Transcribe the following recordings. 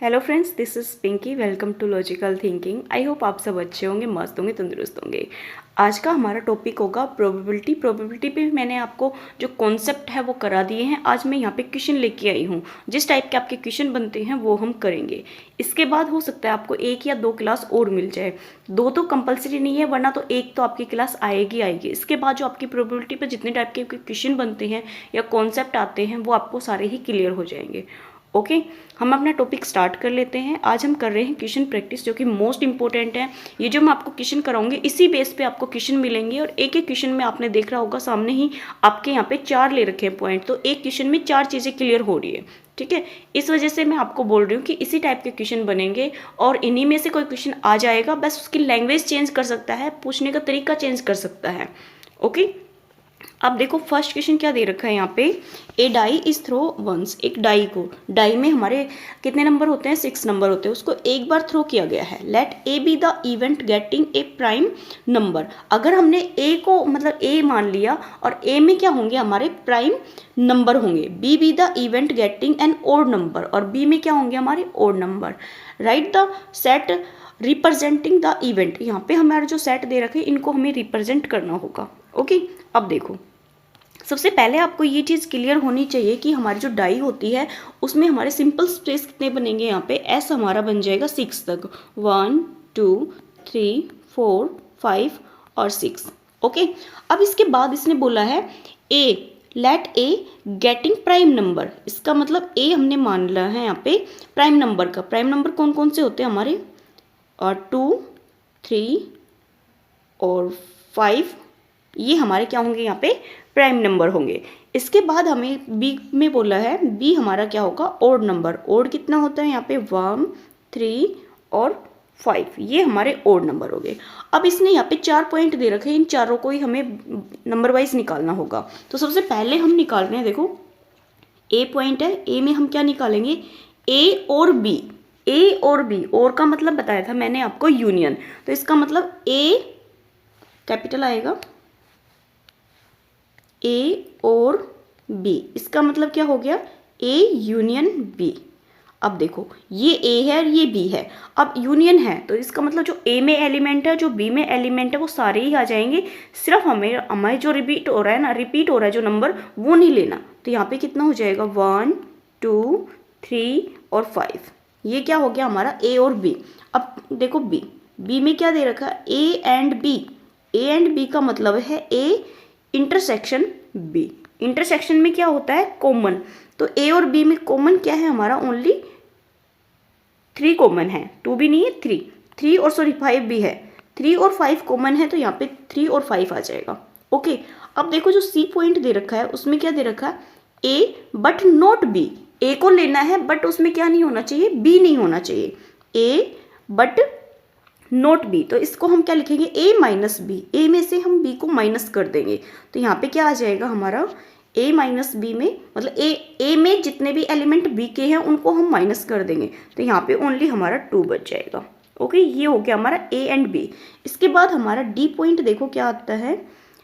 Hello friends, this is Pinky. Welcome to logical thinking. I hope आप सब अच्छे होंगे, मस्त होंगे, तंदुरुस्त होंगे। आज का हमारा टॉपिक होगा प्रोबेबिलिटी। प्रोबेबिलिटी पे मैंने आपको जो कॉन्सेप्ट है वो करा दिए हैं। आज मैं यहाँ पे क्वेश्चन लेके आई हूँ। जिस टाइप के आपके क्वेश्चन बनते हैं वो हम करेंगे। इसके बाद हो सकता है आपको एक या दो क्लास और मिल जाए। दो तो कंपलसरी नहीं है, वरना तो एक तो आपकी क्लास आएगी आएगी। इसके बाद जो आपकी प्रोबेबिलिटी पे जितने टाइप के क्वेश्चन बनते हैं या कॉन्सेप्ट आते हैं वो आपको सारे ही क्लियर हो जाएंगे। ओके, हम अपना टॉपिक स्टार्ट कर लेते हैं। आज हम कर रहे हैं क्वेश्चन प्रैक्टिस, जो कि मोस्ट इंपॉर्टेंट है। ये जो मैं आपको क्वेश्चन कराऊंगी इसी बेस पे आपको क्वेश्चन मिलेंगे, और एक एक क्वेश्चन में आपने देख रहा होगा सामने ही आपके यहाँ पे 4 ले रखे हैं पॉइंट, तो एक क्वेश्चन में 4 चीज़ें क्लियर हो रही है। ठीक है, इस वजह से मैं आपको बोल रही हूँ कि इसी टाइप के क्वेश्चन बनेंगे और इन्हीं में से कोई क्वेश्चन आ जाएगा। बस उसकी लैंग्वेज चेंज कर सकता है, पूछने का तरीका चेंज कर सकता है। ओके, अब देखो फर्स्ट क्वेश्चन क्या दे रखा है यहाँ पे। ए डाई इज थ्रो वंस। एक डाई को, डाई में हमारे कितने नंबर होते हैं? 6 नंबर होते हैं। उसको एक बार थ्रो किया गया है। Let A be the event getting a prime number. अगर हमने ए को मतलब ए मान लिया और ए में क्या होंगे? हमारे प्राइम नंबर होंगे। B be the event getting an odd number, और बी में क्या होंगे? हमारे odd number. Right the set representing the event. यहाँ पे हमारे जो सेट दे रखे इनको हमें रिप्रेजेंट करना होगा। ओके, अब देखो सबसे पहले आपको ये चीज़ क्लियर होनी चाहिए कि हमारी जो डाई होती है उसमें हमारे सिंपल स्पेस कितने बनेंगे? यहाँ पे एस हमारा बन जाएगा 6 तक। 1 2 3 4 5 और 6। ओके, अब इसके बाद इसने बोला है ए लेट ए गेटिंग प्राइम नंबर। इसका मतलब ए हमने मान लिया है यहाँ पे प्राइम नंबर का। प्राइम नंबर कौन कौन से होते हैं हमारे? 2 3 और 5, ये हमारे क्या होंगे? यहाँ पे प्राइम नंबर होंगे। इसके बाद हमें बी में बोला है, बी हमारा क्या होगा? Odd number. ओड कितना होता है यहाँ पे? 1 3 और 5, ये हमारे ओड नंबर हो गए। अब इसने यहाँ पे 4 पॉइंट दे रखे हैं, इन चारों को ही हमें नंबर वाइज निकालना होगा। तो सबसे पहले हम निकाल रहे हैं, देखो ए पॉइंट है, ए में हम क्या निकालेंगे? ए और बी। ए और बी, और का मतलब बताया था मैंने आपको यूनियन। तो इसका मतलब ए कैपिटल आएगा, ए और बी, इसका मतलब क्या हो गया? A union B. अब देखो ये ए है और ये बी है, अब यूनियन है तो इसका मतलब जो ए में एलिमेंट है, जो बी में एलिमेंट है, वो सारे ही आ जाएंगे। सिर्फ हमें जो रिपीट हो रहा है ना, रिपीट हो रहा है जो नंबर, वो नहीं लेना। तो यहाँ पे कितना हो जाएगा? 1 2 3 और 5, ये क्या हो गया हमारा? ए और बी। अब देखो बी, बी में क्या दे रखा है? A and B. A and B का मतलब है ए इंटरसेक्शन बी। इंटरसेक्शन में क्या होता है? कॉमन। तो ए और बी में कॉमन क्या है हमारा? ओनली 3 कॉमन है, 2 भी नहीं है, 3 और 5 भी है। 3 और 5 कॉमन है, तो यहाँ पे 3 और 5 आ जाएगा। ओके, अब देखो जो सी पॉइंट दे रखा है उसमें क्या दे रखा है? ए बट नॉट बी। ए को लेना है बट उसमें क्या नहीं होना चाहिए? बी नहीं होना चाहिए। ए बट नोट बी, तो इसको हम क्या लिखेंगे? ए माइनस बी। ए में से हम बी को माइनस कर देंगे, तो यहाँ पे क्या आ जाएगा हमारा? ए माइनस बी में मतलब ए में जितने भी एलिमेंट बी के हैं उनको हम माइनस कर देंगे, तो यहाँ पे ओनली हमारा 2 बच जाएगा। ओके, ये हो गया हमारा ए एंड बी। इसके बाद हमारा डी पॉइंट देखो क्या आता है?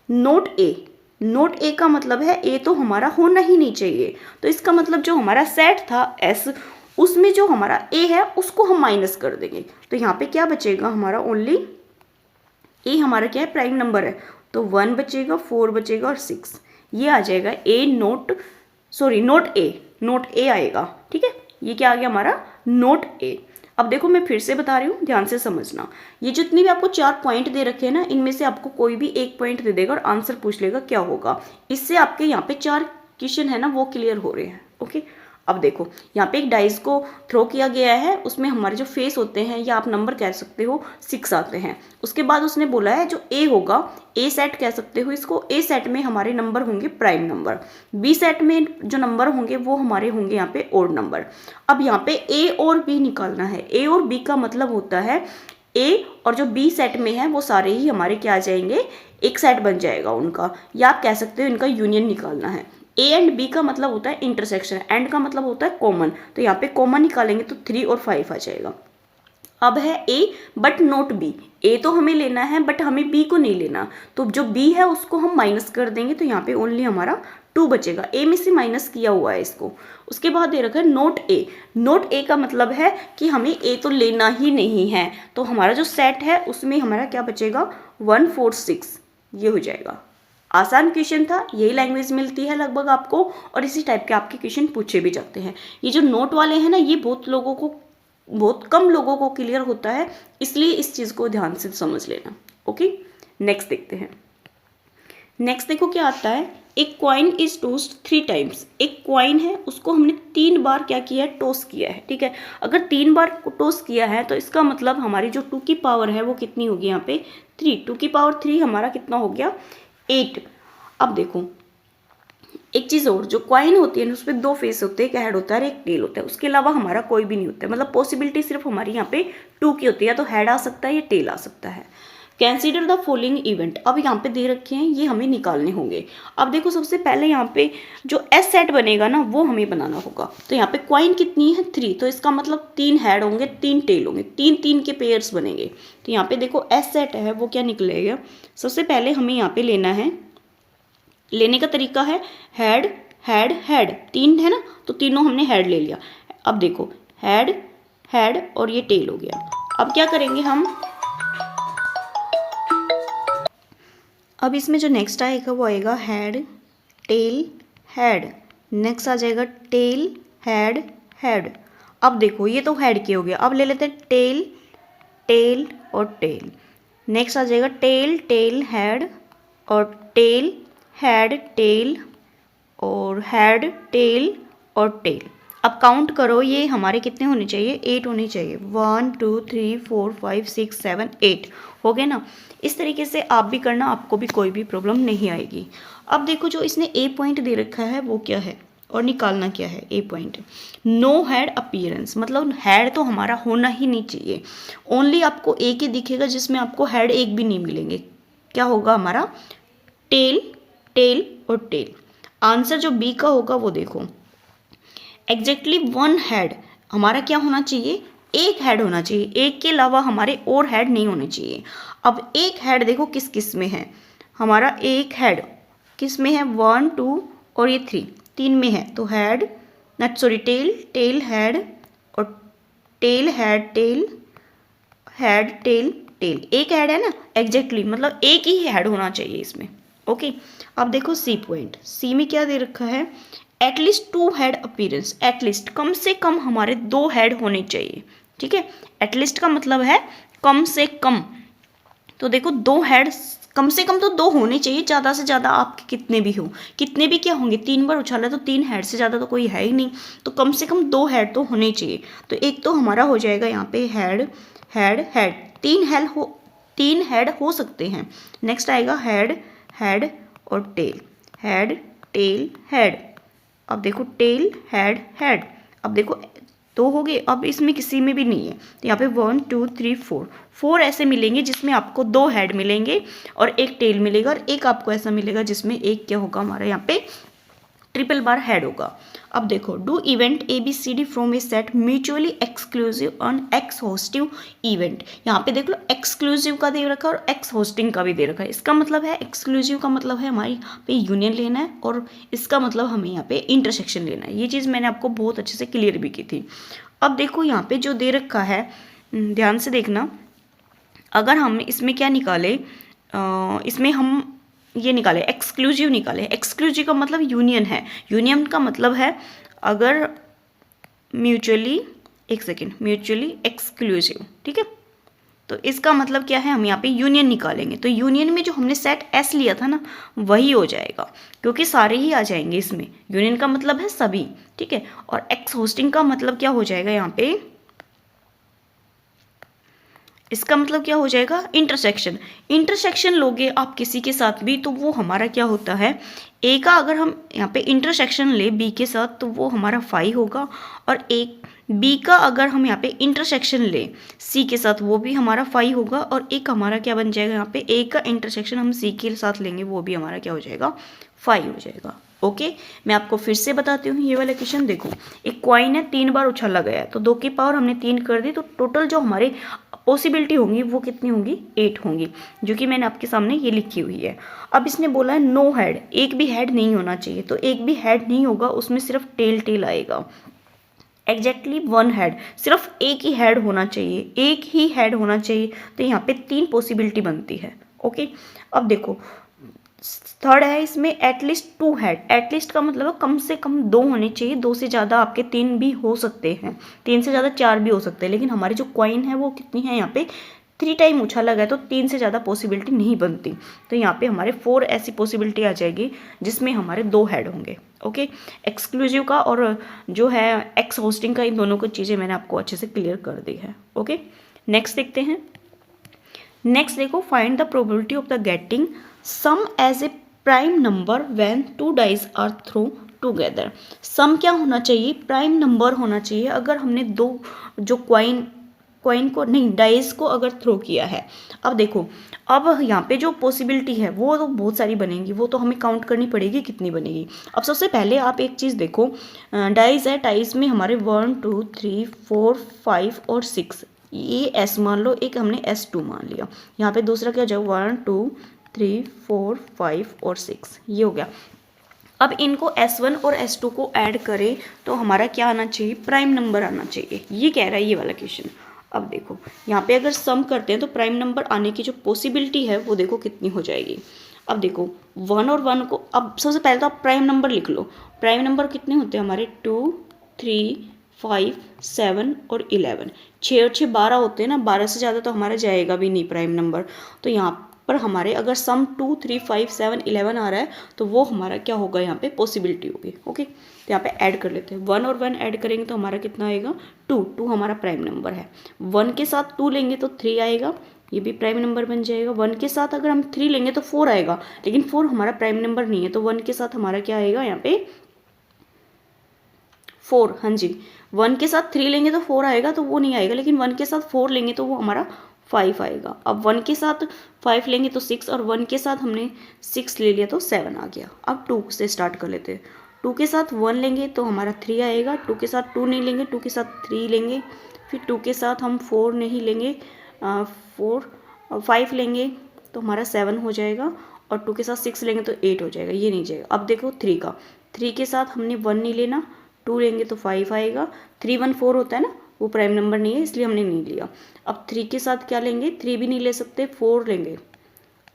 नोट ए। नोट ए का मतलब है ए तो हमारा होना ही नहीं चाहिए। तो इसका मतलब जो हमारा सेट था एस, उसमें जो हमारा ए है उसको हम माइनस कर देंगे, तो यहाँ पे क्या बचेगा हमारा? ओनली ए हमारा क्या है? प्राइम नंबर है, तो 1 बचेगा, 4 बचेगा और 6, ये आ जाएगा ए नोट, सॉरी नोट ए। नोट ए आएगा। ठीक है, ये क्या आ गया हमारा? नोट ए। अब देखो मैं फिर से बता रही हूँ, ध्यान से समझना। ये जितनी भी आपको 4 पॉइंट दे रखे हैं ना, इनमें से आपको कोई भी एक पॉइंट दे देगा और आंसर पूछ लेगा क्या होगा। इससे आपके यहाँ पे 4 क्वेश्चन है ना वो क्लियर हो रहे हैं। ओके, अब देखो यहाँ पे एक डाइस को थ्रो किया गया है, उसमें हमारे जो फेस होते हैं या आप नंबर कह सकते हो 6 आते हैं। उसके बाद उसने बोला है जो ए होगा, ए सेट कह सकते हो इसको, ए सेट में हमारे नंबर होंगे प्राइम नंबर, बी सेट में जो नंबर होंगे वो हमारे होंगे यहाँ पे ओड नंबर। अब यहाँ पे ए और बी निकालना है। ए और बी का मतलब होता है ए और जो बी सेट में है वो सारे ही हमारे क्या आ जाएंगे? एक सेट बन जाएगा उनका, या आप कह सकते हो इनका यूनियन निकालना है। ए एंड बी का मतलब होता है इंटरसेक्शन, एंड का मतलब होता है कॉमन, तो यहाँ पे कॉमन निकालेंगे तो 3 और 5 आ जाएगा। अब है ए बट नॉट बी, ए तो हमें लेना है बट हमें बी को नहीं लेना, तो जो बी है उसको हम माइनस कर देंगे, तो यहाँ पे ओनली हमारा 2 बचेगा, ए में से माइनस किया हुआ है इसको। उसके बाद दे रखा है नोट ए, नोट ए का मतलब है कि हमें ए तो लेना ही नहीं है, तो हमारा जो सेट है उसमें हमारा क्या बचेगा 1 4 6, ये हो जाएगा। आसान क्वेश्चन था, यही लैंग्वेज मिलती है लगभग आपको, और इसी टाइप के आपके क्वेश्चन पूछे भी जाते हैं। ये जो नोट वाले हैं ना, ये बहुत कम लोगों को क्लियर होता है, इसलिए इस चीज़ को ध्यान से समझ लेना। ओके, नेक्स्ट देखते हैं। नेक्स्ट देखो क्या आता है, एक क्वाइन इज टोस्ट 3 टाइम्स। एक क्वाइन है, उसको हमने 3 बार क्या किया है, टॉस किया है। ठीक है, अगर 3 बार टॉस किया है तो इसका मतलब हमारी जो 2 की पावर है वो कितनी होगी यहाँ पे 3, 2 की पावर 3 हमारा कितना हो गया 8। अब देखो एक चीज़ और, जो क्वाइन होती है ना उसपे 2 फेस होते हैं, एक हेड होता है और एक टेल होता है, उसके अलावा हमारा कोई भी नहीं होता है, मतलब पॉसिबिलिटी सिर्फ हमारी यहाँ पे 2 की होती है, या तो हेड आ सकता है या टेल आ सकता है। कैंसिडर द फॉलोइंग इवेंट, अब यहाँ पे दे रखे हैं, ये हमें निकालने होंगे। अब देखो सबसे पहले यहाँ पे जो एस सेट बनेगा ना वो हमें बनाना होगा, तो यहाँ पे क्वाइन कितनी है 3, तो इसका मतलब 3 हेड होंगे 3 टेल होंगे, 3 के पेयर्स बनेंगे। तो यहाँ पे देखो एस सेट है वो क्या निकलेगा, सबसे पहले हमें यहाँ पे लेना है, लेने का तरीका है हेड हेड हेड, 3 है ना, तो तीनों हमने हेड ले लिया। अब देखो हेड हेड और ये टेल हो गया। अब क्या करेंगे हम, अब इसमें जो नेक्स्ट आएगा वो आएगा हेड टेल हेड, नेक्स्ट आ जाएगा टेल हेड हेड। अब देखो ये तो हेड के हो गया, अब ले लेते हैं टेल टेल और टेल, नेक्स्ट आ जाएगा टेल टेल हेड और टेल हेड टेल और हेड टेल और टेल। अब काउंट करो, ये हमारे कितने होने चाहिए 8 होने चाहिए, 1 2 3 4 5 6 7 8 हो गए ना। इस तरीके से आप भी करना, आपको भी कोई भी प्रॉब्लम नहीं आएगी। अब देखो जो इसने ए पॉइंट दे रखा है वो क्या है और निकालना क्या है। ए पॉइंट नो हेड अपीयरेंस, मतलब हेड तो हमारा होना ही नहीं चाहिए, ओनली आपको एक ही दिखेगा जिसमें आपको हेड एक भी नहीं मिलेंगे। क्या होगा हमारा टेल टेल और टेल। आंसर जो बी का होगा वो देखो एग्जैक्टली 1 हेड, हमारा क्या होना चाहिए एक हेड होना चाहिए, एक के अलावा हमारे और हेड नहीं होने चाहिए। अब एक हेड देखो किस किस में है, हमारा एक हेड किस में है 1 2 और ये 3 में है, तो head not sorry tail tail head और tail head tail head tail tail, एक हेड है ना एग्जैक्टली, मतलब एक ही हेड होना चाहिए इसमें। ओके, अब देखो सी पॉइंट, सी में क्या दे रखा है एटलीस्ट 2 हेड अपीयरेंस, एटलीस्ट कम से कम हमारे 2 हेड होने चाहिए। ठीक है, एटलीस्ट का मतलब है कम से कम, तो देखो 2 हेड कम से कम तो 2 होने चाहिए, ज़्यादा से ज़्यादा आपके कितने भी हो, कितने भी क्या होंगे 3 बार उछाला तो 3 हेड से ज़्यादा तो कोई है ही नहीं, तो कम से कम 2 हेड तो होने चाहिए। तो एक तो हमारा हो जाएगा यहाँ पे हेड हेड हेड, 3 हेड हो सकते हैं। नेक्स्ट आएगा हेड हेड और टेल हेड टेल हेड। अब देखो टेल हेड हेड, अब देखो 2 हो गए, अब इसमें किसी में भी नहीं है, तो यहाँ पे 1 2 3 4 ऐसे मिलेंगे जिसमें आपको 2 हेड मिलेंगे और एक टेल मिलेगा, और एक आपको ऐसा मिलेगा जिसमें एक क्या होगा हमारा यहाँ पे ट्रिपल बार हेड होगा। अब देखो do event ABCD from a set mutually exclusive on exhaustive event, यहाँ पे देख लो एक्सक्लूसिव का दे रखा है और एक्स होस्टिंग का भी दे रखा है। इसका मतलब है एक्सक्लूसिव का मतलब है हमारे यहाँ पे यूनियन लेना है, और इसका मतलब हमें यहाँ पे इंटरसेक्शन लेना है। ये चीज़ मैंने आपको बहुत अच्छे से क्लियर भी की थी। अब देखो यहाँ पे जो दे रखा है ध्यान से देखना, अगर हम इसमें क्या निकाले, इसमें हम ये निकाले एक्सक्लूसिव निकाले, एक्सक्लूसिव का मतलब यूनियन है, यूनियन का मतलब है अगर म्यूचुअली म्यूचुअली एक्सक्लूसिव। ठीक है, तो इसका मतलब क्या है हम यहाँ पे यूनियन निकालेंगे, तो यूनियन में जो हमने सेट एस लिया था ना वही हो जाएगा, क्योंकि सारे ही आ जाएंगे इसमें, यूनियन का मतलब है सभी। ठीक है, और एक्स होस्टिंग का मतलब क्या हो जाएगा यहाँ पे, इसका मतलब क्या हो जाएगा इंटरसेक्शन। इंटरसेक्शन लोगे आप किसी के साथ भी तो वो हमारा क्या होता है, ए का अगर हम यहाँ पे इंटरसेक्शन ले बी के साथ तो वो हमारा फाई होगा, और एक बी का अगर हम यहाँ पे इंटरसेक्शन ले सी के साथ वो भी हमारा फाई होगा, और एक हमारा क्या बन जाएगा यहाँ पे ए का इंटरसेक्शन हम सी के साथ लेंगे वो भी हमारा क्या हो जाएगा फाई हो जाएगा। ओके मैं आपको फिर से बताती हूँ ये वाला क्वेश्चन। देखो एक कॉइन है, 3 बार उछाला गया है, तो 2 की पावर हमने 3 कर दी, तो टोटल जो हमारी पॉसिबिलिटी होंगी वो कितनी होंगी, 8 होंगी, जो कि मैंने आपके सामने ये लिखी हुई है। अब इसने बोला है नो हेड, एक भी हेड नहीं होना चाहिए, तो एक भी हेड नहीं होगा, उसमें सिर्फ टेल आएगा। एग्जैक्टली 1 हेड, सिर्फ एक ही हेड होना चाहिए, एक ही हेड होना चाहिए, तो यहाँ पे 3 पॉसिबिलिटी बनती है। ओके अब देखो थर्ड है इसमें एटलीस्ट 2 हेड, एटलीस्ट का मतलब कम से कम 2 होने चाहिए, 2 से ज़्यादा आपके 3 भी हो सकते हैं, 3 से ज़्यादा 4 भी हो सकते हैं, लेकिन हमारी जो कॉइन है वो कितनी है यहाँ पे 3 टाइम उछाला गया, तो 3 से ज़्यादा पॉसिबिलिटी नहीं बनती, तो यहाँ पे हमारे 4 ऐसी पॉसिबिलिटी आ जाएगी जिसमें हमारे 2 हेड होंगे। ओके एक्सक्लूसिव का और जो है एक्स होस्टिंग का, इन दोनों को चीज़ें मैंने आपको अच्छे से क्लियर कर दी है। ओके नेक्स्ट देखते हैं। नेक्स्ट देखो find the probability of the getting sum as a prime number when 2 dice are throw together. Sum क्या होना चाहिए, प्राइम नंबर होना चाहिए अगर हमने 2 जो कॉइन को नहीं डाइस को अगर थ्रो किया है। अब देखो अब यहाँ पे जो पॉसिबिलिटी है वो तो बहुत सारी बनेंगी, वो तो हमें काउंट करनी पड़ेगी कितनी बनेगी। अब सबसे पहले आप एक चीज़ देखो, डाइस है, डाइस में हमारे 1 2 3 4 5 और 6, ये एस मान लो, एक हमने S2 मान लिया, यहाँ पे दूसरा क्या जाए 1 2 3 4 5 और 6, ये हो गया। अब इनको S1 और S2 को ऐड करें तो हमारा क्या आना चाहिए, प्राइम नंबर आना चाहिए, ये कह रहा है ये वाला क्वेश्चन। अब देखो यहाँ पे अगर सम करते हैं तो प्राइम नंबर आने की जो पॉसिबिलिटी है वो देखो कितनी हो जाएगी। अब देखो 1 और 1 को, अब सबसे पहले तो आप प्राइम नंबर लिख लो, प्राइम नंबर कितने होते हैं हमारे 2 3 5 7 और 11, 6 और 6 12 होते हैं ना, 12 से ज़्यादा तो हमारा जाएगा भी नहीं प्राइम नंबर, तो यहाँ पर हमारे अगर सम 2 3 5 7 11 आ रहा है तो वो हमारा क्या होगा, यहाँ पे पॉसिबिलिटी होगी। ओके तो यहाँ पे ऐड कर लेते हैं, 1 और 1 ऐड करेंगे तो हमारा कितना आएगा 2, 2 हमारा प्राइम नंबर है, 1 के साथ 2 लेंगे तो 3 आएगा, ये भी प्राइम नंबर बन जाएगा। 1 के साथ अगर हम 3 लेंगे तो 4 आएगा, लेकिन 4 हमारा प्राइम नंबर नहीं है, तो 1 के साथ हमारा क्या आएगा यहाँ पे 4, हाँ जी 1 के साथ 3 लेंगे तो 4 आएगा, तो वो नहीं आएगा, लेकिन 1 के साथ 4 लेंगे तो वो हमारा 5 आएगा। अब 1 के साथ 5 लेंगे तो 6, और 1 के साथ हमने 6 ले लिया तो 7 आ गया। अब 2 से स्टार्ट कर लेते हैं, 2 के साथ 1 लेंगे तो हमारा 3 आएगा, 2 के साथ 2 नहीं लेंगे, 2 के साथ 3 लेंगे, फिर 2 के साथ हम 4 नहीं लेंगे, 5 लेंगे तो हमारा 7 हो जाएगा, और 2 के साथ 6 लेंगे तो 8 हो जाएगा, ये नहीं जाएगा। अब देखो 3 का, 3 के साथ हमने 1 नहीं लेना, 2 लेंगे तो 5 आएगा, 3 1 4 होता है ना, वो प्राइम नंबर नहीं है इसलिए हमने नहीं लिया। अब 3 के साथ क्या लेंगे, 3 भी नहीं ले सकते, 4 लेंगे।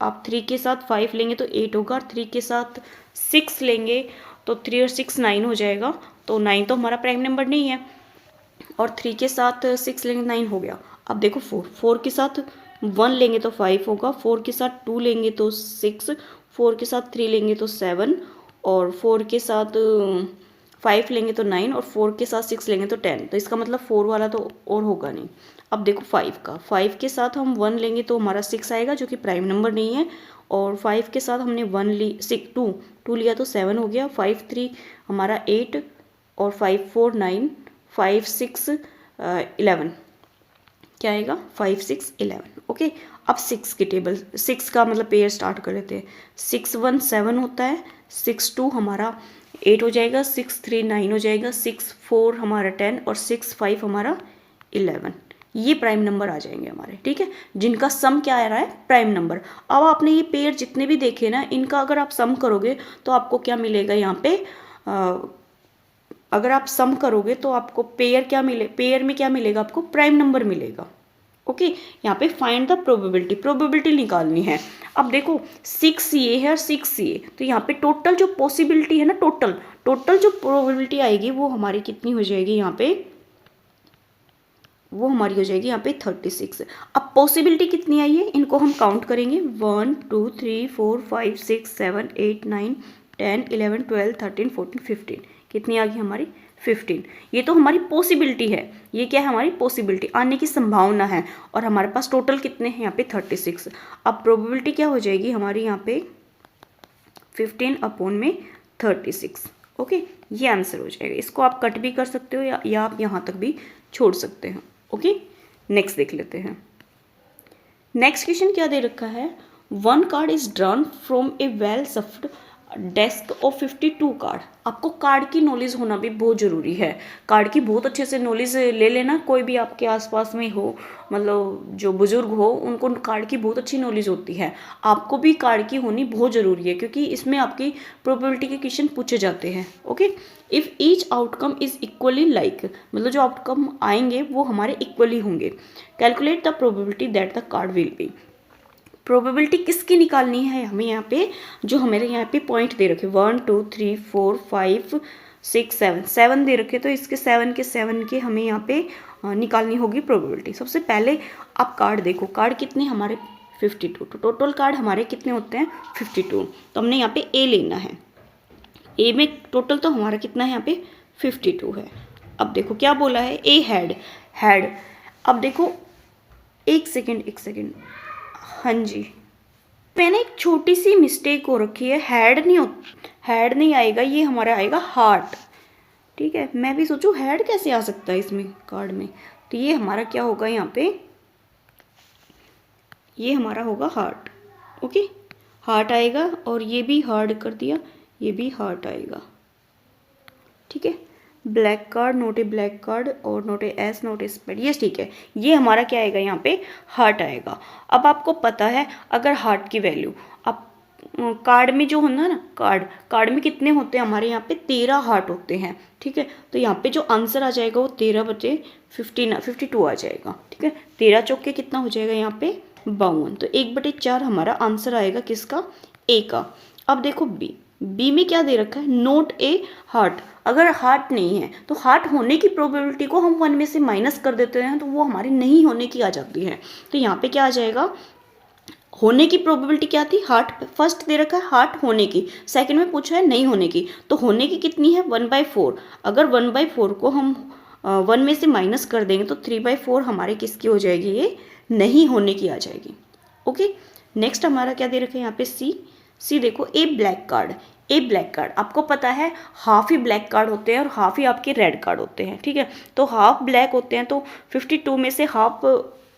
आप 3 के साथ 5 लेंगे तो 8 होगा, 3 के साथ 6 लेंगे तो 3 और 6 9 हो जाएगा, तो 9 तो हमारा प्राइम नंबर नहीं है, और 3 के साथ 6 लेंगे 9 हो गया। अब देखो 4 के साथ 1 लेंगे तो 5 होगा, 4 के साथ 2 लेंगे तो 6, 4 के साथ 3 लेंगे तो 7, और 4 के साथ 5 लेंगे तो 9, और 4 के साथ 6 लेंगे तो 10, तो इसका मतलब 4 वाला तो और होगा नहीं। अब देखो 5 का, 5 के साथ हम 1 लेंगे तो हमारा 6 आएगा जो कि प्राइम नंबर नहीं है, और 5 के साथ हमने 1 ली 6 2 लिया तो 7 हो गया, 5 3 हमारा 8, और 5 4 9, 5 6 11, क्या आएगा 5 6 11। ओके अब 6 की टेबल, 6 का मतलब पेयर स्टार्ट कर लेते हैं, 6 1 7 होता है, 6 2 हमारा 8 हो जाएगा, 6 3 9 हो जाएगा, 6 4 हमारा 10, और 6 5 हमारा 11, ये प्राइम नंबर आ जाएंगे हमारे, ठीक है, जिनका सम क्या आ रहा है प्राइम नंबर। अब आपने ये पेयर जितने भी देखे ना, इनका अगर आप सम करोगे तो आपको क्या मिलेगा यहाँ पे, अगर आप सम करोगे तो आपको पेयर क्या मिले, पेयर में क्या मिलेगा आपको प्राइम नंबर मिलेगा। ओके यहाँ पे फाइंड द प्रोबेबिलिटी, प्रोबेबिलिटी निकालनी है। अब देखो 6 ये है और 6 ये, तो यहाँ पे टोटल जो पॉसिबिलिटी है ना, टोटल जो प्रोबेबिलिटी आएगी वो हमारी कितनी हो जाएगी यहाँ पे, वो हमारी हो जाएगी यहाँ पे 36। अब पॉसिबिलिटी कितनी आई है इनको हम काउंट करेंगे, 1 2 3 4 5 6 7 8 9 10 11 12 13 14 15, कितनी आ गई हमारी 15। ये तो हमारी पॉसिबिलिटी है, ये क्या है हमारी पॉसिबिलिटी, आने की संभावना है, और हमारे पास टोटल कितने हैं यहाँ पे 36। अब प्रोबेबिलिटी क्या हो जाएगी हमारी यहाँ पे 15/36। ओके ये आंसर हो जाएगा, इसको आप कट भी कर सकते हो या आप यहाँ तक भी छोड़ सकते हैं। ओके नेक्स्ट देख लेते हैं। नेक्स्ट क्वेश्चन क्या दे रखा है, 1 card is drawn from a well shuffled deck of 52 card. आपको कार्ड की नॉलेज होना भी बहुत ज़रूरी है। कार्ड की बहुत अच्छे से नॉलेज ले लेना। कोई भी आपके आसपास में हो, मतलब जो बुजुर्ग हो, उनको कार्ड की बहुत अच्छी नॉलेज होती है। आपको भी कार्ड की होनी बहुत ज़रूरी है, क्योंकि इसमें आपकी प्रोबेबिलिटी के क्वेश्चन पूछे जाते हैं। Okay, if each outcome is equally like, मतलब जो आउटकम आएंगे वो हमारे इक्वली होंगे। Calculate the probability that the card will be. Probability किसकी निकालनी है हमें यहाँ पे, जो हमारे यहाँ पे पॉइंट दे रखे 1 2 3 4 5 6 7 7 दे रखे, तो इसके 7 के हमें यहाँ पे निकालनी होगी प्रोबेबिलिटी। सबसे पहले आप कार्ड देखो, कार्ड कितने हमारे 52, तो टोटल कार्ड हमारे कितने होते हैं 52। तो हमने यहाँ पे ए लेना है। ए में टोटल तो हमारा कितना है यहाँ पे 52 है। अब देखो क्या बोला है, ए हैड। अब देखो एक सेकेंड, हाँ जी, मैंने एक छोटी सी मिस्टेक हो रखी है। हैड नहीं आएगा, ये हमारा आएगा हार्ट। ठीक है, मैं भी सोचूं हैड कैसे आ सकता है इसमें कार्ड में, तो ये हमारा क्या होगा यहाँ पे, ये हमारा होगा हार्ट। ओके, हार्ट आएगा, और ये भी हार्ड कर दिया, ये भी हार्ट आएगा। ठीक है, black card, not a black card, और not a ace, not a spade, ये ठीक है। ये हमारा क्या आएगा यहाँ पे, हार्ट आएगा। अब आपको पता है अगर हार्ट की वैल्यू, आप कार्ड में जो होना ना, कार्ड में कितने होते हैं हमारे यहाँ पे 13 हार्ट होते हैं। ठीक है, तो यहाँ पे जो आंसर आ जाएगा वो 13 बचे 52 आ जाएगा। ठीक है, 13 चौके कितना हो जाएगा यहाँ पे 52, तो 1/4 हमारा आंसर आएगा किसका, ए का। अब देखो बी में क्या दे रखा है, नोट ए हार्ट। अगर हार्ट नहीं है तो हार्ट होने की प्रोबेबिलिटी को हम 1 में से माइनस कर देते हैं, तो वो हमारी नहीं होने की आ जाती है। तो यहाँ पे क्या आ जाएगा, होने की प्रोबेबिलिटी क्या थी, हार्ट फर्स्ट दे रखा है हार्ट होने की, सेकंड में पूछा है नहीं होने की, तो होने की कितनी है 1/4। अगर 1/4 को हम 1 में से माइनस कर देंगे तो 3/4 हमारे किसकी हो जाएगी, ये नहीं होने की आ जाएगी। ओके, नेक्स्ट हमारा क्या दे रखा है यहाँ पे सी देखो, ए ब्लैक कार्ड। आपको पता है हाफ ही ब्लैक कार्ड होते हैं और हाफ ही आपके रेड कार्ड होते हैं। ठीक है, तो हाफ ब्लैक होते हैं, तो 52 में से हाफ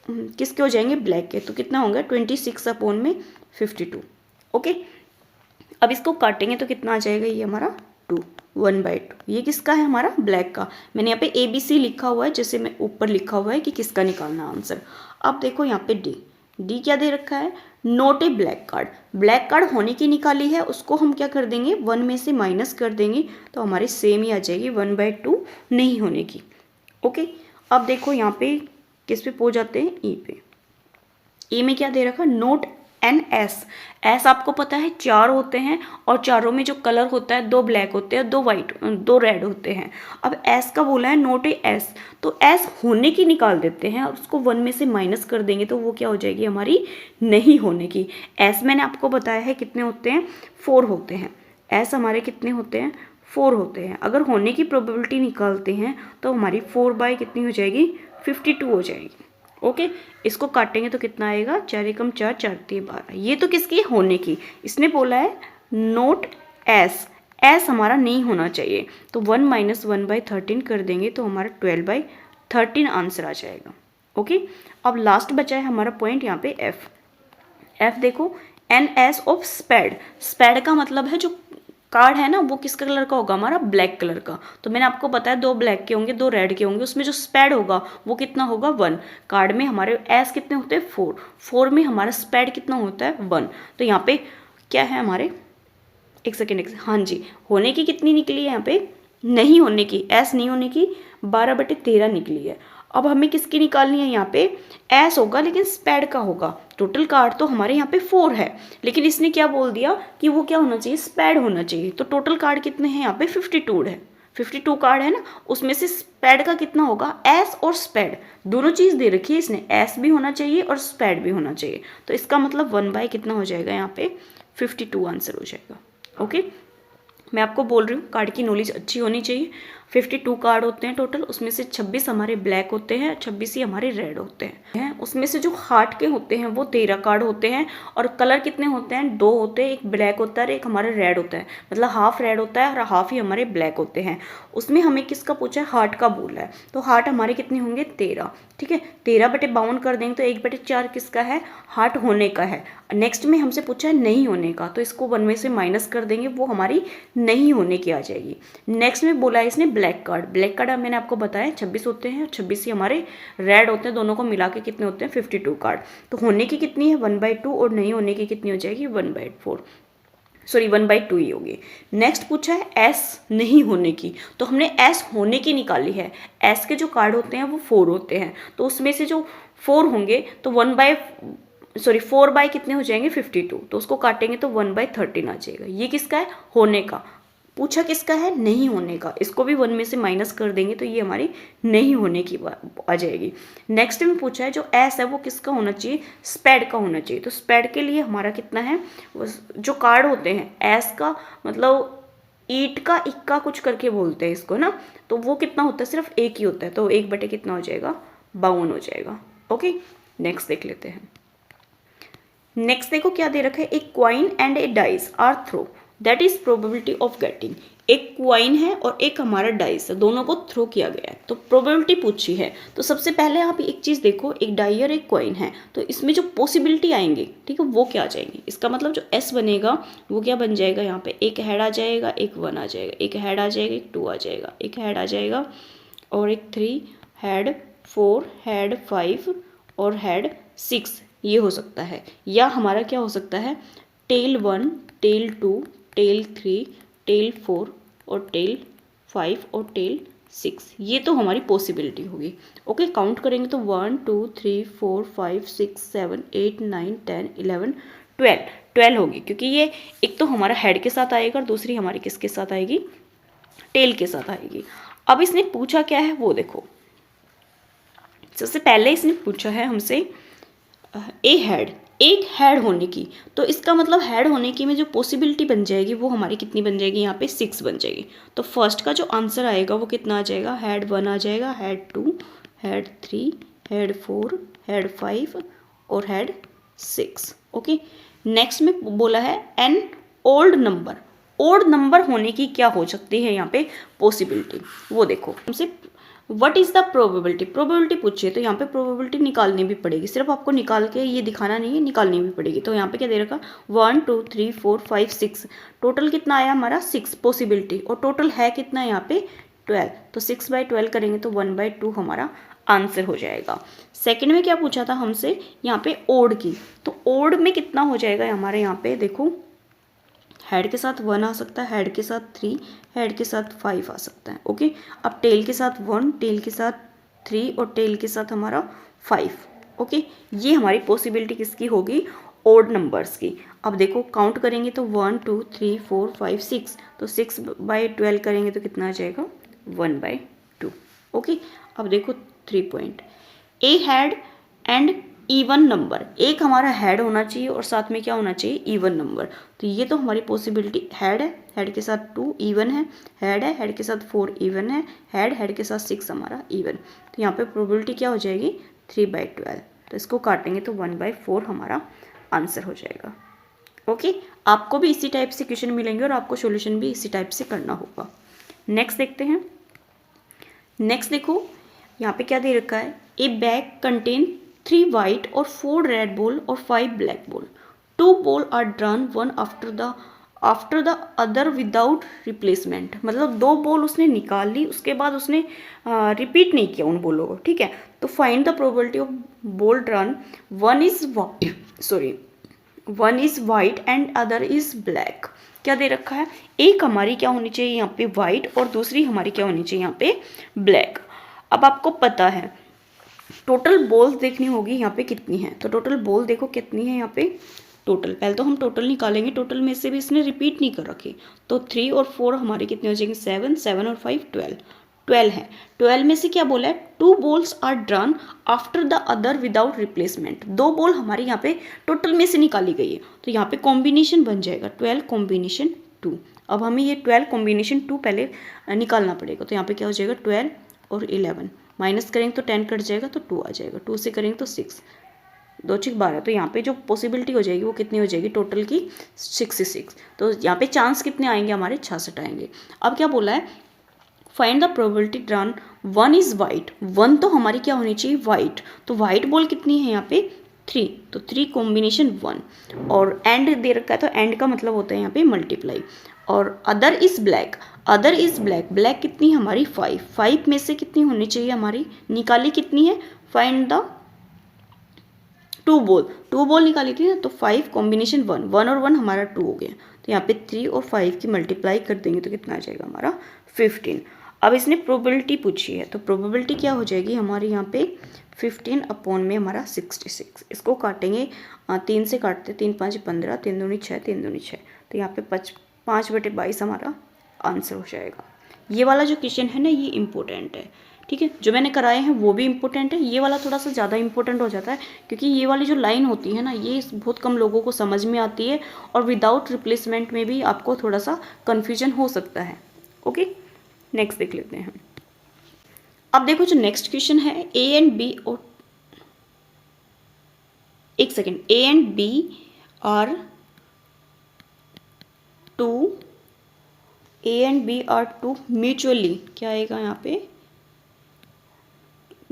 किसके हो जाएंगे, ब्लैक के, तो कितना होगा 26/52। ओके, अब इसको काटेंगे तो कितना आ जाएगा, ये हमारा 1/2। ये किसका है, हमारा ब्लैक का। मैंने यहाँ पे ABC लिखा हुआ है, जैसे मैं ऊपर लिखा हुआ है कि किसका निकालना आंसर। अब देखो यहाँ पे डी क्या दे रखा है, नोट ए ब्लैक कार्ड होने की निकाली है, उसको हम क्या कर देंगे 1 में से माइनस कर देंगे, तो हमारी सेम ही आ जाएगी 1/2 नहीं होने की। ओके, अब देखो यहाँ पे किस पे पहुंच जाते हैं, ई पे। ई में क्या दे रखा, नोट एस आपको पता है 4 होते हैं, और चारों में जो कलर होता है 2 ब्लैक होते हैं, 2 रेड होते हैं। अब एस का बोला है नोट एस, तो एस होने की निकाल देते हैं और उसको 1 में से माइनस कर देंगे, तो वो क्या हो जाएगी हमारी नहीं होने की। एस मैंने आपको बताया है कितने होते हैं, 4 होते हैं। एस हमारे कितने होते हैं, 4 होते हैं। अगर होने की प्रोबेबिलिटी निकालते हैं तो हमारी 4 कितनी हो जाएगी 52 हो जाएगी। ओके, इसको काटेंगे तो कितना आएगा, 4 एकम 4, 4 3 12। ये तो किसकी होने की, इसने बोला है नोट एस हमारा नहीं होना चाहिए, तो 1 - 1/13 कर देंगे तो हमारा 12/13 आंसर आ जाएगा। ओके, अब लास्ट बचा है हमारा पॉइंट यहाँ पे एफ देखो, NS ऑफ स्पैड का मतलब है जो कार्ड है ना, वो किस कलर का होगा, हमारा ब्लैक कलर का। तो मैंने आपको बताया 2 ब्लैक के होंगे, 2 रेड के होंगे, उसमें जो स्पैड होगा वो कितना होगा 1। कार्ड में हमारे एस कितने होते हैं 4 में हमारा स्पैड कितना होता है 1। तो यहाँ पे क्या है हमारे, एक सेकेंड, हाँ जी, होने की कितनी निकली है यहाँ पे, नहीं होने की, एस नहीं होने की 12/13 निकली है। अब हमें किसकी निकालनी है, यहाँ पे एस होगा लेकिन स्पैड का होगा। टोटल कार्ड तो हमारे यहाँ पे 4 है, लेकिन इसने क्या बोल दिया कि वो क्या होना चाहिए, स्पैड होना चाहिए। तो टोटल कार्ड कितने हैं यहाँ पे 52 है, 52 कार्ड है ना, उसमें से स्पैड का कितना होगा, एस और स्पैड दोनों चीज़ दे रखी है इसने, एस भी होना चाहिए और स्पैड भी होना चाहिए। तो इसका मतलब 1 कितना हो जाएगा यहाँ पे 52 आंसर हो जाएगा। ओके, मैं आपको बोल रही हूँ कार्ड की नॉलेज अच्छी होनी चाहिए। 52 कार्ड होते हैं टोटल, उसमें से 26 हमारे ब्लैक होते हैं, 26 ही हमारे रेड होते हैं। उसमें से जो हार्ट के होते हैं वो 13 कार्ड होते हैं, और कलर कितने होते हैं, 2 होते हैं, एक ब्लैक होता है और एक हमारा रेड होता है, मतलब हाफ रेड होता है और हाफ ही हमारे ब्लैक होते हैं। उसमें हमें किसका पूछा है, हार्ट का बोला है, तो हार्ट हमारे कितने होंगे, 13। ठीक है, 13/52 कर देंगे तो 1/4 किसका है, हार्ट होने का है। नेक्स्ट में हमसे पूछा है नहीं होने का, तो इसको 1 में से माइनस कर देंगे, वो हमारी नहीं होने की आ जाएगी। नेक्स्ट में बोला है इसने ब्लैक कार्ड, ब्लैक कार्ड मैंने आपको बताया 26 होते हैं और 26 ही हमारे रेड होते हैं, दोनों को मिला के कितने होते हैं, 52 कार्ड। तो होने की कितनी है, 1/2, और नहीं होने की कितनी हो जाएगी, 1/4, सॉरी 1/2 ही होगी। नेक्स्ट पूछा है एस नहीं होने की, तो हमने एस होने की निकाली है। एस के जो कार्ड होते हैं वो 4 होते हैं, तो उसमें से जो 4 होंगे तो 4 बाय कितने हो जाएंगे, 52, तो उसको काटेंगे तो 1/13 आ जाएगा। ये किसका है, होने का। पूछा किसका है, नहीं होने का, इसको भी 1 में से माइनस कर देंगे तो ये हमारी नहीं होने की आ जाएगी। नेक्स्ट में पूछा है जो एस है वो किसका होना चाहिए, स्पेड का होना चाहिए। तो स्पेड के लिए हमारा कितना है, जो कार्ड होते हैं एस का मतलब ईट का इक्का कुछ करके बोलते हैं इसको ना, तो वो कितना होता है, सिर्फ एक ही होता है, तो 1 कितना हो जाएगा, 52 हो जाएगा। ओके, नेक्स्ट देख लेते हैं। नेक्स्ट देखो क्या दे रखा है, एक coin and a dice are throw that is probability of getting. एक क्वाइन है और एक हमारा डाइस है, दोनों को थ्रो किया गया है, तो प्रोबेबिलिटी पूछी है। तो सबसे पहले आप एक चीज़ देखो, एक डाई और एक क्वाइन है, तो इसमें जो पॉसिबिलिटी आएंगे, ठीक है, वो क्या आ जाएंगे, इसका मतलब जो एस बनेगा वो क्या बन जाएगा, यहाँ पे एक हेड आ जाएगा, एक 1 आ जाएगा, एक हेड आ जाएगा, एक 2 आ जाएगा, एक हेड आ जाएगा और एक 3 हेड, 4 हेड, 5 और हेड 6, ये हो सकता है। या हमारा क्या हो सकता है, टेल 1, टेल 2, टेल 3, टेल 4 और टेल 5 और टेल 6, ये तो हमारी पॉसिबिलिटी होगी। ओके, काउंट करेंगे तो 1 2 3 4 5 6 7 8 9 10 11 12 होगी, क्योंकि ये एक तो हमारा हेड के साथ आएगा और दूसरी हमारी किसके साथ आएगी, टेल के साथ आएगी। अब इसने पूछा क्या है वो देखो, सबसे पहले इसने पूछा है हमसे ए हेड, एक हेड होने की, तो इसका मतलब हेड होने की में जो पॉसिबिलिटी बन जाएगी वो हमारी कितनी बन जाएगी, यहाँ पे 6 बन जाएगी। तो फर्स्ट का जो आंसर आएगा वो कितना आ जाएगा, हेड 1 आ जाएगा, हेड 2, हेड 3, हेड 4, हेड 5 और हेड 6। ओके, नेक्स्ट में बोला है an old number, old number होने की क्या हो सकती है यहाँ पे पॉसिबिलिटी, वो देखो हमसे what is the probability, probability पूछिए, तो यहाँ पे प्रोबेबिलिटी निकालनी भी पड़ेगी, सिर्फ आपको निकाल के ये दिखाना नहीं है, निकालनी भी पड़ेगी। तो यहाँ पे क्या दे रखा, 1 2 3 4 5 6, टोटल कितना आया हमारा 6 पॉसिबिलिटी, और टोटल है कितना यहाँ पे 12, तो 6/12 करेंगे तो 1/2 हमारा आंसर हो जाएगा। सेकेंड में क्या पूछा था हमसे, यहाँ पे ओड की, तो ओड में कितना हो जाएगा हमारे यहाँ पे देखो, हेड के साथ 1 आ सकता है, हेड के साथ 3, हेड के साथ 5 आ सकता है। ओके, अब टेल के साथ 1, टेल के साथ 3 और टेल के साथ हमारा 5। ओके, ये हमारी पॉसिबिलिटी किसकी होगी, ओड नंबर्स की। अब देखो काउंट करेंगे तो 1 2 3 4 5 6, तो 6/12 करेंगे तो कितना आ जाएगा, 1/2। ओके, अब देखो 3 point, A head and even number, एक हमारा हेड होना चाहिए और साथ में क्या होना चाहिए, इवन नंबर। तो ये तो हमारी पॉसिबिलिटी, हेड है, हेड के साथ 2 इवन है, हेड है, हेड के साथ 4 इवन है, हेड के साथ 6 हमारा इवन। तो यहाँ पे प्रोबेबिलिटी क्या हो जाएगी, 3/12, तो इसको काटेंगे तो 1/4 हमारा आंसर हो जाएगा। ओके, आपको भी इसी टाइप से क्वेश्चन मिलेंगे और आपको सोल्यूशन भी इसी टाइप से करना होगा। नेक्स्ट देखते हैं। नेक्स्ट देखो यहाँ पे क्या दे रखा है, ए बैग कंटेन 3 white और 4 red ball और 5 black ball. 2 ball are drawn one after the other without replacement. मतलब 2 बॉल उसने निकाल ली, उसके बाद उसने रिपीट नहीं किया उन बॉलों को, ठीक है। तो find the probability of ball drawn, one is white and other is black. क्या दे रखा है, एक हमारी क्या होनी चाहिए यहाँ पे वाइट और दूसरी हमारी क्या होनी चाहिए यहाँ पे ब्लैक। अब आपको पता है टोटल बॉल्स देखनी होगी यहाँ पे कितनी है, तो टोटल बॉल देखो कितनी है यहाँ पे, टोटल पहले तो हम टोटल निकालेंगे, टोटल में से भी इसने रिपीट नहीं कर रखी, तो 3 और 4 हमारे कितने हो जाएंगे, 7, 7 और 5 12 है। 12 में से क्या बोला है, 2 balls are drawn after the other without replacement. 2 ball हमारी यहाँ पे टोटल में से निकाली गई है, तो यहाँ पे कॉम्बिनेशन बन जाएगा 12 कॉम्बिनेशन 2। अब हमें ये 12 कॉम्बिनेशन 2 पहले निकालना पड़ेगा। तो यहाँ पे क्या हो जाएगा 12 और 11, माइनस करेंगे तो 10 कट जाएगा तो 2 आ जाएगा, 2 से करेंगे तो 6, 2 6 12। तो यहाँ पे जो पॉसिबिलिटी हो जाएगी वो कितनी हो जाएगी टोटल की 66। तो यहाँ पे चांस कितने आएंगे हमारे 66 आएंगे। अब क्या बोला है find the probability drawn 1 is white, 1 तो हमारी क्या होनी चाहिए वाइट, तो वाइट बॉल कितनी है यहाँ पे 3, तो 3 कॉम्बिनेशन 1 और एंड दे रखा है तो एंड का मतलब होता है यहाँ पे मल्टीप्लाई। और other is black, other is black, black कितनी हमारी 5, 5 में से कितनी होनी चाहिए हमारी निकाली कितनी है, फाइंड द 2 बॉल, 2 बॉल निकाली थी ना, तो 5 कॉम्बिनेशन 1, 1 और 1 हमारा 2 हो गया। तो यहाँ पे 3 और 5 की मल्टीप्लाई कर देंगे तो कितना आ जाएगा हमारा 15। अब इसने प्रोबेबिलिटी पूछी है तो प्रोबेबिलिटी क्या हो जाएगी हमारी यहाँ पे 15 अपॉन में हमारा 66। इसको काटेंगे 3 से काटते, 3 5 15, 3 दूनी 6, 3 दूनी 6, तो यहाँ पे 5/22 हमारा आंसर हो जाएगा। ये वाला जो क्वेश्चन है ना ये इम्पोर्टेंट है, ठीक है। जो मैंने कराए हैं वो भी इम्पोर्टेंट है, ये वाला थोड़ा सा ज़्यादा इम्पोर्टेंट हो जाता है क्योंकि ये वाली जो लाइन होती है ना ये बहुत कम लोगों को समझ में आती है और विदाउट रिप्लेसमेंट में भी आपको थोड़ा सा कन्फ्यूजन हो सकता है। ओके, नेक्स्ट देख लेते हैं। अब देखो जो नेक्स्ट क्वेश्चन है ए एंड बी और एक second, A and B are two, A and B are two mutually, क्या आएगा यहाँ पे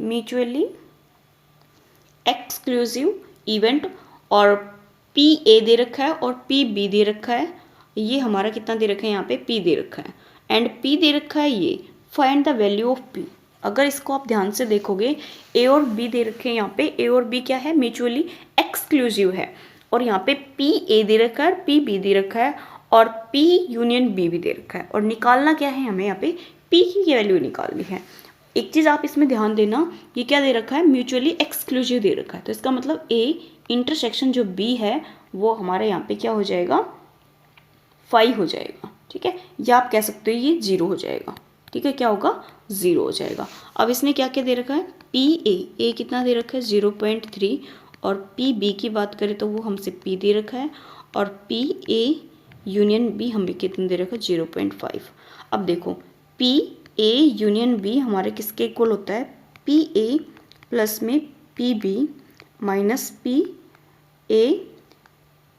म्यूचुअली एक्सक्लूसिव इवेंट, और पी ए दे रखा है और पी बी दे रखा है, ये हमारा कितना दे रखा है यहाँ पे पी दे रखा है एंड पी दे रखा है ये, find the value of P. अगर इसको आप ध्यान से देखोगे ए और बी दे रखे हैं यहाँ पे, ए और बी क्या है म्यूचुअली एक्सक्लूसिव है और यहाँ पे पी ए दे रखा है, पी बी दे रखा है और पी यूनियन बी भी दे रखा है और निकालना क्या है हमें यहाँ पे पी की वैल्यू निकालनी है। एक चीज़ आप इसमें ध्यान देना, ये क्या दे रखा है म्यूचुअली एक्सक्लूसिव दे रखा है, तो इसका मतलब ए इंटरसेक्शन जो बी है वो हमारे यहाँ पे क्या हो जाएगा 5 हो जाएगा, ठीक है, या आप कह सकते हो ये 0 हो जाएगा, ठीक है, क्या होगा 0 हो जाएगा। अब इसने क्या क्या दे रखा है पी ए कितना दे रखा है 0.3 और पी बी की बात करें तो वो हमसे पी दे रखा है और पी ए यूनियन बी हमें कितना दे रखा है 0.5। अब देखो पी ए यूनियन बी हमारे किसके इक्वल होता है पी ए प्लस में P B minus P A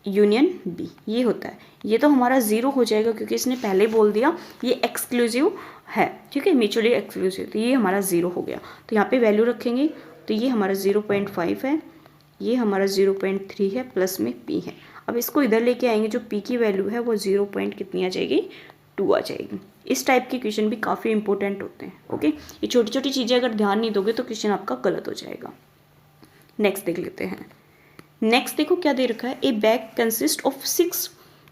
union B, ये होता है। ये तो हमारा 0 हो जाएगा क्योंकि इसने पहले बोल दिया ये एक्सक्लूसिव है, ठीक है, म्यूचुअली एक्सक्लूसिव, तो ये हमारा 0 हो गया। तो यहाँ पे वैल्यू रखेंगे तो ये हमारा 0.5 है, ये हमारा 0.3 है, प्लस में p है। अब इसको इधर लेके आएंगे, जो p की वैल्यू है वो 0 पॉइंट कितनी आ जाएगी 2 आ जाएगी। इस टाइप के क्वेश्चन भी काफ़ी इंपॉर्टेंट होते हैं। ओके, ये छोटी छोटी चीज़ें अगर ध्यान नहीं दोगे तो क्वेश्चन आपका गलत हो जाएगा। नेक्स्ट देख लेते हैं। नेक्स्ट देखो क्या दे रखा है ए bag consist of 6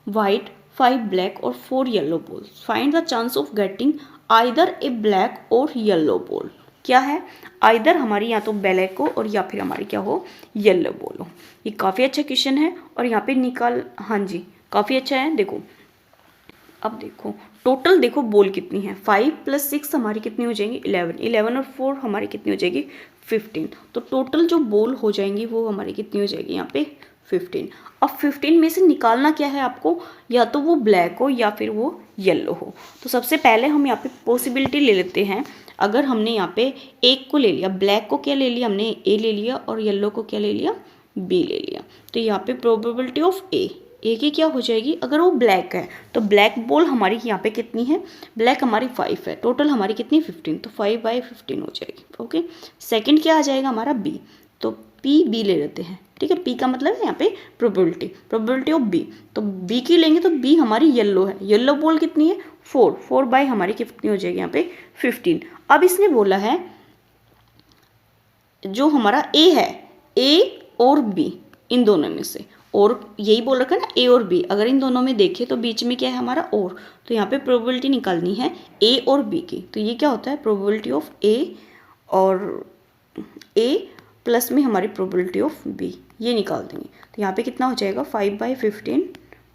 white 5 black और 4 yellow ball, find the chance of getting either A black और येलो बॉल। क्या है आइदर हमारी या तो ब्लैक हो और या फिर हमारी क्या हो येलो बॉल हो। ये काफ़ी अच्छा क्वेश्चन है और यहाँ पे निकाल, हाँ जी काफ़ी अच्छा है। देखो अब देखो टोटल देखो बॉल कितनी है 5 + 6 हमारी कितनी हो जाएंगी 11, 11 और 4 हमारी कितनी हो जाएगी 15। तो टोटल जो बॉल हो जाएंगी वो हमारी कितनी हो जाएगी यहाँ पे 15। अब 15 में से निकालना क्या है आपको, या तो वो ब्लैक हो या फिर वो येलो हो। तो सबसे पहले हम यहाँ पे पॉसिबिलिटी ले लेते हैं। अगर हमने यहाँ पे एक को ले लिया, ब्लैक को क्या ले लिया हमने ए ले लिया और येलो को क्या ले लिया बी ले लिया, तो यहाँ पे प्रोबेबिलिटी ऑफ ए की क्या हो जाएगी, अगर वो ब्लैक है तो ब्लैक बॉल हमारी यहाँ पे कितनी है, ब्लैक हमारी 5 है, टोटल हमारी कितनी 15, तो 5/15 हो जाएगी। ओके, सेकंड क्या आ जाएगा हमारा बी, तो पी बी ले लेते हैं, ठीक है, पी का मतलब है यहाँ पे प्रोबेबिलिटी ऑफ बी, तो बी की लेंगे तो बी हमारी येलो है, येलो बॉल कितनी है 4 बाई हमारी कितनी हो जाएगी यहाँ पे 15। अब इसने बोला है जो हमारा ए है ए और बी इन दोनों में से, और यही बोल रखा है ना ए और बी, अगर इन दोनों में देखें तो बीच में क्या है हमारा और, तो यहाँ पे प्रोबेबिलिटी निकालनी है ए और बी की, तो ये क्या होता है प्रोबेबिलिटी ऑफ ए और ए प्लस में हमारी प्रोबेबिलिटी ऑफ बी, ये निकाल देंगे। तो यहाँ पे कितना हो जाएगा 5/15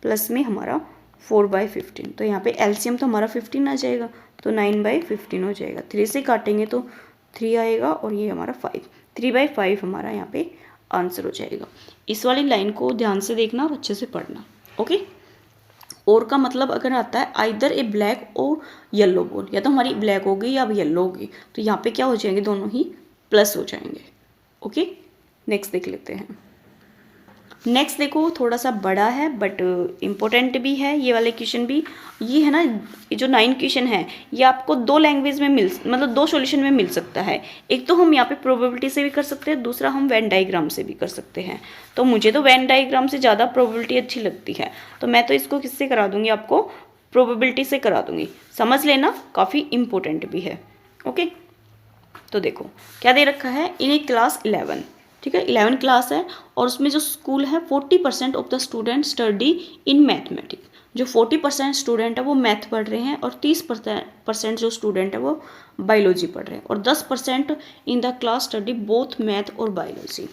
प्लस में हमारा 4/15, तो यहाँ पे एलसीएम तो हमारा 15 आ जाएगा, तो 9/15 हो जाएगा। 3 से काटेंगे तो 3 आएगा और ये हमारा 5, 3/5 हमारा यहाँ पे आंसर हो जाएगा। इस वाली लाइन को ध्यान से देखना और अच्छे से पढ़ना। ओके, और का मतलब अगर आता है आइदर ए ब्लैक और येलो बॉल, या तो हमारी ब्लैक होगी या येलो होगी, तो यहाँ पे क्या हो जाएंगे, दोनों ही प्लस हो जाएंगे। ओके, नेक्स्ट देख लेते हैं। नेक्स्ट देखो थोड़ा सा बड़ा है बट इम्पोर्टेंट भी है ये वाले क्वेश्चन भी। ये है ना, ये जो 9 क्वेश्चन है ये आपको 2 लैंग्वेज में मतलब 2 सॉल्यूशन में मिल सकता है। एक तो हम यहाँ पे प्रोबेबिलिटी से भी कर सकते हैं, दूसरा हम वेन डायग्राम से भी कर सकते हैं। तो मुझे तो वेन डायग्राम से ज़्यादा प्रोबेबिलिटी अच्छी लगती है, तो मैं तो इसको किससे करा दूंगी, आपको प्रोबेबिलिटी से करा दूंगी। समझ लेना, काफ़ी इम्पोर्टेंट भी है। ओके, तो देखो क्या दे रखा है, इन ए क्लास 11, ठीक है 11 क्लास है, और उसमें जो स्कूल है 40% of the student study in mathematics. जो 40% स्टूडेंट है वो मैथ पढ़ रहे हैं, और 30% जो स्टूडेंट है वो बायोलॉजी पढ़ रहे हैं, और 10% in the class study both math और बायोलॉजी।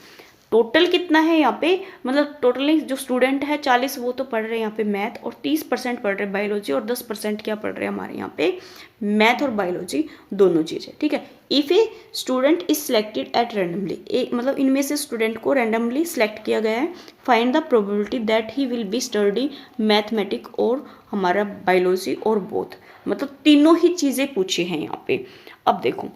टोटल कितना है यहाँ पे, मतलब टोटली जो स्टूडेंट है 40 वो तो पढ़ रहे हैं यहाँ पे मैथ, और 30% पढ़ रहे हैं बायोलॉजी, और 10% क्या पढ़ रहे हैं हमारे यहाँ पे मैथ और बायोलॉजी दोनों चीज़ें। ठीक है, if a student is selected eight randomly, एक मतलब इनमें से स्टूडेंट को रैंडमली सिलेक्ट किया गया है, find the probability that he will be study mathematic और हमारा बायोलॉजी और बोथ, मतलब तीनों ही चीज़ें पूछी हैं यहाँ पे। अब देखो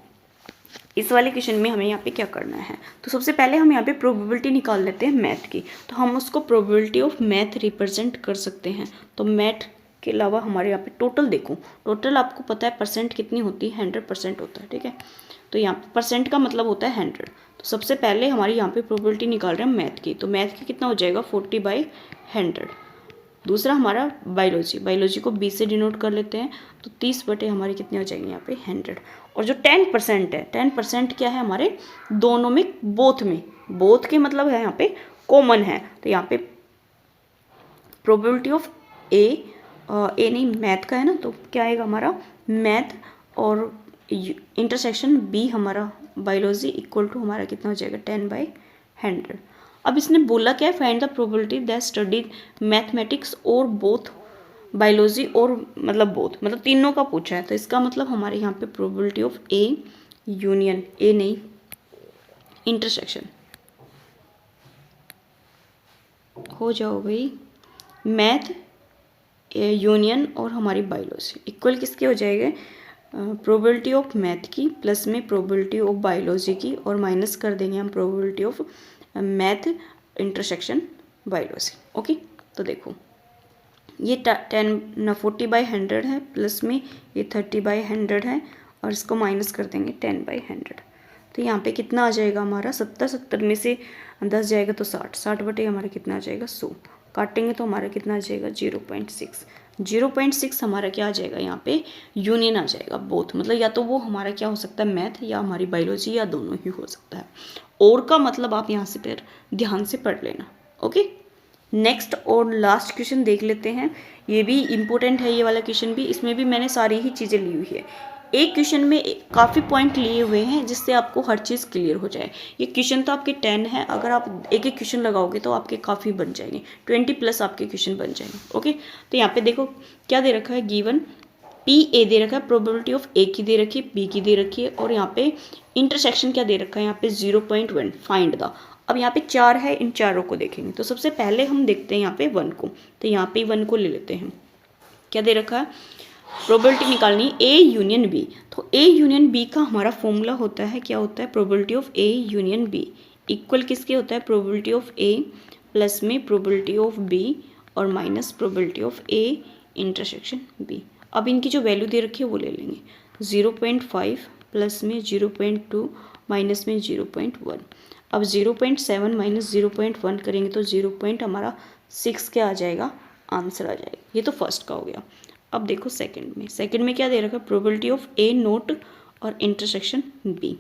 इस वाले क्वेश्चन में हमें यहाँ पे क्या करना है, तो सबसे पहले हम यहाँ पे प्रोबेबिलिटी निकाल लेते हैं मैथ की। तो हम उसको प्रोबेबिलिटी ऑफ मैथ रिप्रेजेंट कर सकते हैं। तो मैथ के अलावा हमारे यहाँ पे टोटल देखो, टोटल आपको पता है परसेंट कितनी होती है, 100% होता है। ठीक है, तो यहाँ पे परसेंट का मतलब होता है 100। तो सबसे पहले हमारी यहाँ पे प्रोबेबिलिटी निकाल रहे हैं मैथ की, तो मैथ की कितना हो जाएगा 40/100। दूसरा हमारा बायोलॉजी, बायोलॉजी को 20 से डिनोट कर लेते हैं, तो 30 बटे हमारे कितने हो जाएंगे यहाँ पे 100। और जो 10% है, 10% क्या है हमारे दोनों में, बोथ में, बोथ के मतलब है यहाँ पे कॉमन है। तो यहाँ पे प्रोबेबिलिटी ऑफ ए नहीं मैथ का है ना, तो क्या आएगा हमारा मैथ और इंटरसेक्शन बी हमारा बायोलॉजी इक्वल टू हमारा कितना हो जाएगा 10/100। अब इसने बोला क्या है, find the probability that studied mathematics और बोथ बायोलॉजी और मतलब बोथ, मतलब तीनों का पूछा है। तो इसका मतलब हमारे यहाँ पे प्रोबेबिलिटी ऑफ ए यूनियन, ए नहीं इंटरसेक्शन हो जाओ भाई, मैथ यूनियन और हमारी बायोलॉजी इक्वल किसके हो जाएगा, प्रोबेबिलिटी ऑफ मैथ की प्लस में प्रोबेबिलिटी ऑफ बायोलॉजी की, और माइनस कर देंगे हम probability of math intersection biology. Okay, तो देखो ये 40/100 है, प्लस में ये 30/100 है, और इसको माइनस कर देंगे 10/100। तो यहाँ पे कितना आ जाएगा हमारा 70 में से 10 जाएगा तो 60 बटे हमारा कितना आ जाएगा 100, काटेंगे तो हमारा कितना आ जाएगा 0.6 हमारा क्या आ जाएगा यहाँ पे यूनियन आ जाएगा बोथ, मतलब या तो वो हमारा क्या हो सकता है मैथ या हमारी बायोलॉजी, या दोनों ही हो सकता है। और का मतलब आप यहाँ से फिर ध्यान से पढ़ लेना। ओके, नेक्स्ट और लास्ट क्वेश्चन देख लेते हैं। ये भी इम्पोर्टेंट है ये वाला क्वेश्चन भी, इसमें भी मैंने सारी ही चीज़ें ली हुई है। एक क्वेश्चन में काफ़ी पॉइंट लिए हुए हैं जिससे आपको हर चीज़ क्लियर हो जाए। ये क्वेश्चन तो आपके 10 है, अगर आप एक एक क्वेश्चन लगाओगे तो आपके काफ़ी बन जाएंगे, 20+ आपके क्वेश्चन बन जाएंगे। ओके, तो यहाँ पे देखो क्या दे रखा है, गिवन पी ए दे रखा है, प्रोबेबिलिटी ऑफ ए की दे रखी है, बी की दे रखी है, और यहाँ पे इंटरसेक्शन क्या दे रखा है यहाँ पे 0.1, फाइंड द। अब यहाँ पे 4 है, इन चारों को देखेंगे। तो सबसे पहले हम देखते हैं यहाँ पे 1 को, तो यहाँ पे 1 को ले लेते हैं। क्या दे रखा है, प्रोबेबिलिटी निकालनी ए यूनियन बी। तो ए यूनियन बी का हमारा फॉर्मूला होता है, क्या होता है, probability of A union B equal किसके होता है, प्रोबेबिलिटी ऑफ ए प्लस में प्रोबेबिलिटी ऑफ बी और minus probability of A intersection B. अब इनकी जो वैल्यू दे रखी है वो ले लेंगे, 0.5 प्लस में 0.2 माइनस में 0.1। अब 0.7 माइनस 0.1 करेंगे तो 0.6 क्या आ जाएगा, आंसर आ जाएगा। ये तो फर्स्ट का हो गया। अब देखो सेकंड में क्या दे रखा है, प्रोबेबिलिटी ऑफ ए नोट और इंटरसेक्शन बी।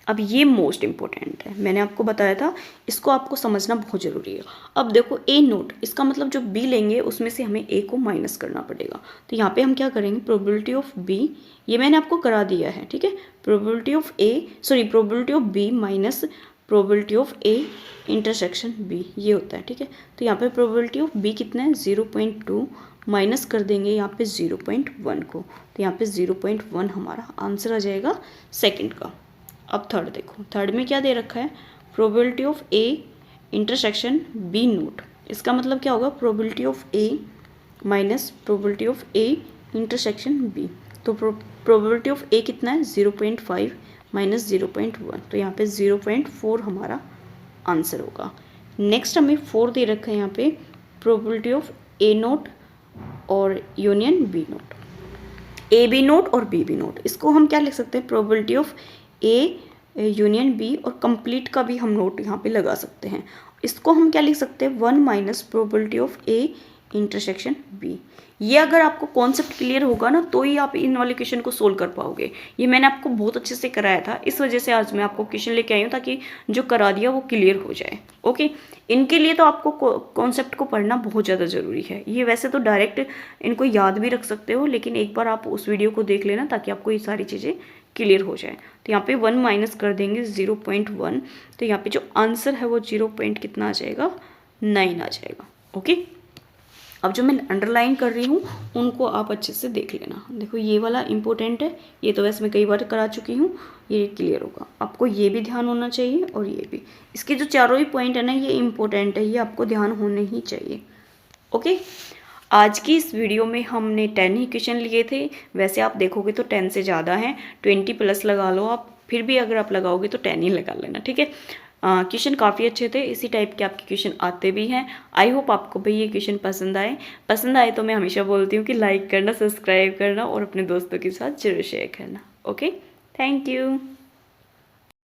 अब ये मोस्ट इंपॉर्टेंट है, मैंने आपको बताया था इसको आपको समझना बहुत ज़रूरी है। अब देखो ए नोट, इसका मतलब जो बी लेंगे उसमें से हमें ए को माइनस करना पड़ेगा। तो यहाँ पे हम क्या करेंगे, प्रोबेबिलिटी ऑफ बी, ये मैंने आपको करा दिया है, ठीक है, probability of B minus probability of A intersection B, ये होता है। ठीक है, तो यहाँ पे प्रोबेबिलिटी ऑफ बी कितना है 0.2 माइनस कर देंगे यहाँ पे 0.1 को, तो यहाँ पे 0.1 हमारा आंसर आ जाएगा सेकंड का। अब थर्ड देखो, थर्ड में क्या दे रखा है, probability of A intersection B not. इसका मतलब क्या होगा, probability of A minus probability of A intersection B. तो प्रोबेबिलिटी ऑफ ए कितना है 0.5 माइनस 0.1, तो यहाँ पे 0.4 हमारा आंसर होगा। नेक्स्ट हमें 4 दे रखा है यहाँ पे प्रोबेबिलिटी ऑफ ए नोट और union B not, A B not और बी बी नोट। इसको हम क्या लिख सकते हैं, probability of A union B, और कंप्लीट का भी हम नोट यहाँ पे लगा सकते हैं। इसको हम क्या लिख सकते हैं 1 minus probability of A intersection B. ये अगर आपको कॉन्सेप्ट क्लियर होगा ना तो ही आप इन वाले क्वेश्चन को सोल्व कर पाओगे। ये मैंने आपको बहुत अच्छे से कराया था, इस वजह से आज मैं आपको क्वेश्चन लेके आई हूँ ताकि जो करा दिया वो क्लियर हो जाए। ओके, इनके लिए तो आपको कॉन्सेप्ट को पढ़ना बहुत ज़्यादा ज़रूरी है। ये वैसे तो डायरेक्ट इनको याद भी रख सकते हो, लेकिन एक बार आप उस वीडियो को देख लेना ताकि आपको ये सारी चीज़ें क्लियर हो जाए। तो यहाँ पे 1 माइनस कर देंगे 0.1, तो यहाँ पे जो आंसर है वो 0 पॉइंट कितना आ जाएगा 9 आ जाएगा। ओके, अब जो मैं अंडरलाइन कर रही हूँ उनको आप अच्छे से देख लेना। देखो ये वाला इंपॉर्टेंट है, ये तो वैसे मैं कई बार करा चुकी हूँ, ये क्लियर होगा। आपको ये भी ध्यान होना चाहिए और ये भी, इसके जो चारों ही पॉइंट है ना ये इंपॉर्टेंट है, ये आपको ध्यान होने ही चाहिए। ओके, आज की इस वीडियो में हमने 10 ही क्वेश्चन लिए थे। वैसे आप देखोगे तो 10 से ज़्यादा हैं, 20 प्लस लगा लो आप, फिर भी अगर आप लगाओगे तो 10 ही लगा लेना, ठीक है। क्वेश्चन काफ़ी अच्छे थे, इसी टाइप के आपके क्वेश्चन आते भी हैं। आई होप आपको भाई ये क्वेश्चन पसंद आए तो मैं हमेशा बोलती हूँ कि लाइक करना, सब्सक्राइब करना और अपने दोस्तों के साथ जरूर शेयर करना। Okay, thank you.